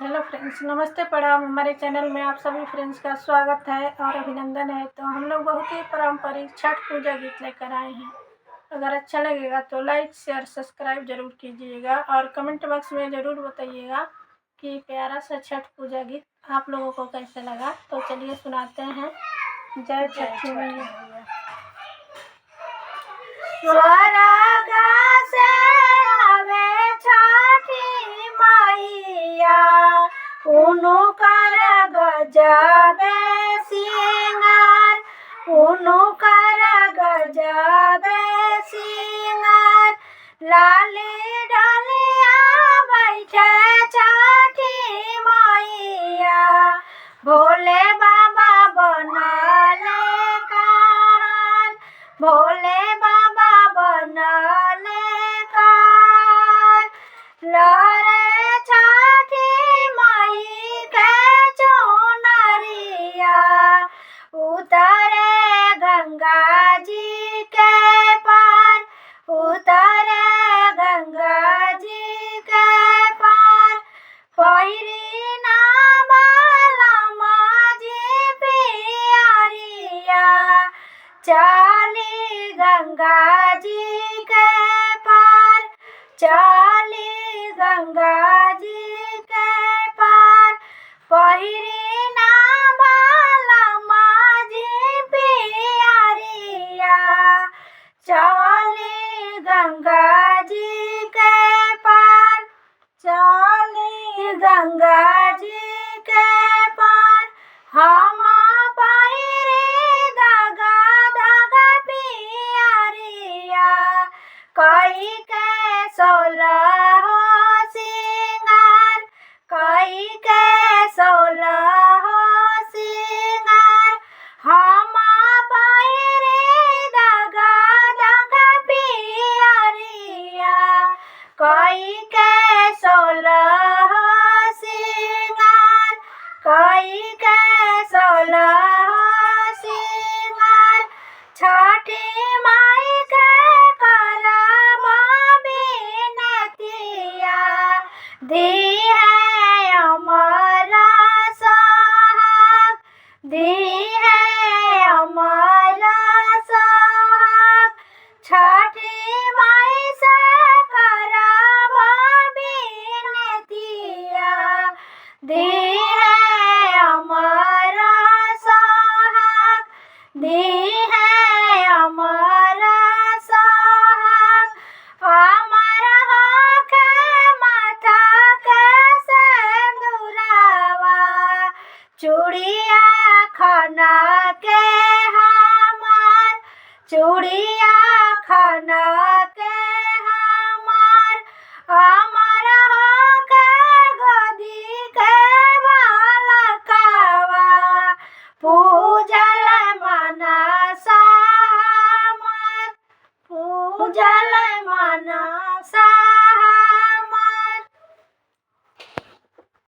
Hello friends, नमस्ते प्रणाम। हमारे चैनल में आप सभी फ्रेंड्स का स्वागत है और अभिनंदन है। तो हम लोग बहुत ही पारंपरिक छठ पूजा गीत लेकर आए हैं। अगर अच्छा लगेगा तो लाइक शेयर सब्सक्राइब जरूर कीजिएगा और कमेंट बॉक्स में ज़रूर बताइएगा कि प्यारा सा छठ पूजा गीत आप लोगों को कैसे लगा। तो चलिए सुनाते हैं। जय छठी मैया। स्वर्ग से आवे छठी मैया, उनकर गजबे सिंगार, उनकर गजबे सिंगार। लाली डलिया बैठे छठी मैया, भोले बाबा बनले कान, भोले बाबा बनले कान। लरे छठी माई के चुनरिया, उतरे गंगा जी के पार, उतरे गंगा जी के पार। पहिरी ना बालमा जी पियरिया, चली गंगा जी के पार, चली गंगा जी के पार। पहिरी ना बालमा जी पियरिया, चली गंगा जी के पार, चली गंगा जी के पार। हम पहिरी दगा दगा पियरिया, कई के सोलह सिंगार, कई के सोलह सिंगार। हम पहिरी दगा दगा पियरिया, कई के सोलह सिंगार, कई के सोलह सिंगार। छठी माई के करब बिनतिया, दी है अमर सोहाग, दी है अमर सोहाग। छठी माई से करब बिनतिया, दी है अमर सोहाग, दी है अमर सोहाग। अमर होके माथा के सिंदूरवा, चूड़िया खना के हमार, चूड़िया खना के हमार। अमर होके गोदी के बालकवा, पूजल मनसा हमर, पूजल मनसा